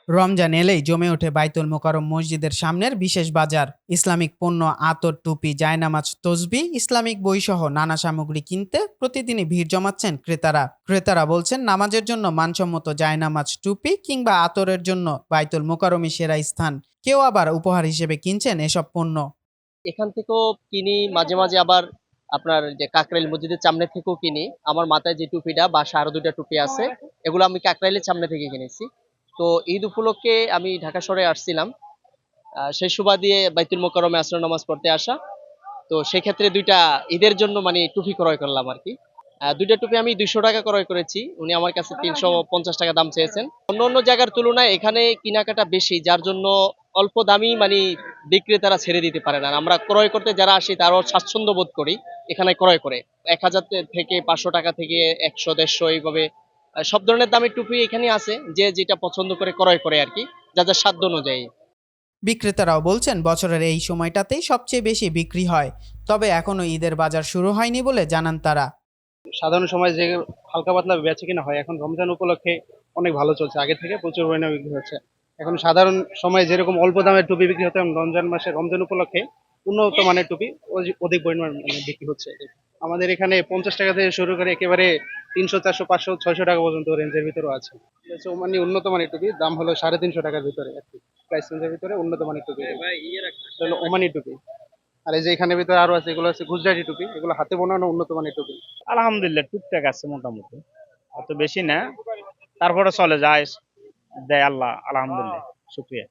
রমজান এলেই জমে ওঠে বাইতুল মোকাররম মসজিদের সামনের বিশেষ বাজার। ইসলামিক পণ্য, আতর, টুপি, জায়নামাজ, তসবিহ, ইসলামিক বইসহ নানা সামগ্রী কিনতে প্রতিদিনই ভিড় জমাচ্ছেন ক্রেতারা বলছেন, নামাজের জন্য মানসম্মত জায়নামাজ, টুপি কিংবা আতরের জন্য বাইতুল মোকাররমই সেরা স্থান। কেউ আবার উপহার হিসেবে কিনছেন এসব পণ্য। এখান থেকেও কিনি, মাঝে মাঝে আবার আপনার যে কাকরাইল মসজিদের সামনে থেকেও কিনি। আমার মাথায় যে টুপিটা বা আরো দুইটা টুপি আছে, এগুলো আমি কাকরাইলের সামনে থেকে কিনেছি। তো ঈদ উপলক্ষে আমি ঢাকা শহরে আসছিলাম, সেই সুবাদে বাইতুল মোকাররমে আসর নামাজ পড়তে আসা। তো সেক্ষেত্রে দুইটা ঈদের জন্য মানে টুপি ক্রয় করলাম আর কি। দুইটা টুপি আমি 200 টাকা ক্রয় করেছি, উনি আমার কাছে 350 টাকা দাম চেয়েছেন। অন্য অন্য জায়গার তুলনায় এখানে কেনাকাটা বেশি, যার জন্য অল্প দামি মানে বিক্রেতারা ছেড়ে দিতে পারে না। আমরা ক্রয় করতে যারা আসি তারও স্বাচ্ছন্দ্য বোধ করি এখানে ক্রয় করে। 1000 থেকে 500 টাকা থেকে 100-150 এইভাবে সব ধরনের দামের টুপি এখানে আছে, যে যেটা পছন্দ করে ক্রয় করে আর কি, যাদের সাধ্য অনুযায়ী। বিক্রেতারাও বলছেন, বছরের এই সময়টাতেই সবচেয়ে বেশি বিক্রি হয়। তবে এখনো ঈদের বাজার শুরু হয়নি বলে জানান তারা। সাধারণ সময় যে হালকা পাতলা বেচাকেনা হয়, এখন রমজান উপলক্ষে অনেক ভালো চলছে, আগে থেকে প্রচুর পরিমাণে বিক্রি হচ্ছে। এখন সাধারণ সময়ে যেরকম অল্প দামের টুপি বিক্রি হতো, রমজান উপলক্ষে উন্নত মানের টুপি অধিক পরিমাণ বিক্রি হচ্ছে। আমাদের এখানে 50 টাকা থেকে শুরু করে একেবারে 300, 400, 500, 600 টাকা পর্যন্ত রেঞ্জের ভিতরেও আছে। মানে উন্নত মানের টুপি দাম হলো 350 টাকার ভিতরে আর কি, প্রাইস রেঞ্জের ভিতরে উন্নত মানের টুপি হলো ওমানি টুপি। আর এই যে এখানে ভিতরে আরো আছে, এগুলো হচ্ছে গুজরাটি টুপি, এগুলো হাতে বানানো উন্নত মানের টুপি। আলহামদুলিল্লাহ টুকটাক আছে মোটামুটি, অত বেশি না, তারপরে চলে যায়, দেয় আল্লাহ, আলহামদুলিল্লাহ, শুক্রিয়া।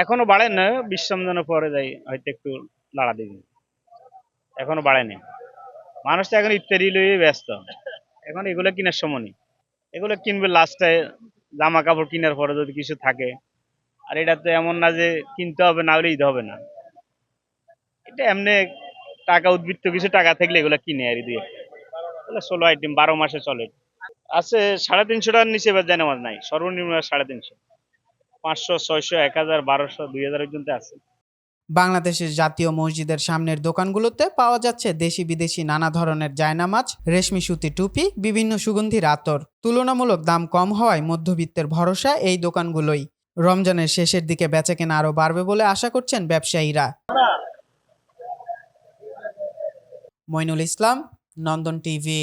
এখনো বাড়ে না, 20 রমজানের পরে যাই হয়তো একটু লাড়া দিবি, এখনো বাড়েনি। মানুষ তো এখন ইফতারি লইয়ে ব্যস্ত, এখন এগুলো কেনার সময় নেই। এগুলো কিনবে লাস্টে, জামা কাপড় কেনার পরে যদি কিছু থাকে। আর এটা তো এমন না যে কিনতে হবে না হলে ঈদ হবে না, এটা এমনি টাকা উদ্বৃত্ত কিছু টাকা থাকলে এগুলো কিনে আর দিয়ে। 16 আইটেম 12 মাসে চলে। আছে 350 টাকার নিচে এবার জানামাজ নাই, সর্বনিম্ন 350, 500, 600, 1000, 1200, 2000 পর্যন্ত আছে। বাংলাদেশের জাতীয় মসজিদের সামনের দোকানগুলোতে পাওয়া যাচ্ছে দেশি বিদেশি নানা ধরনের জায়নামাজ, রেশমি সুতি টুপি, বিভিন্ন সুগন্ধির আতর। তুলনামূলক দাম কম হওয়ায় মধ্যবিত্তের ভরসা এই দোকানগুলোই। রমজানের শেষের দিকে বেচাকেনা আরও বাড়বে বলে আশা করছেন ব্যবসায়ীরা। মইনুল ইসলাম, নন্দন টিভি।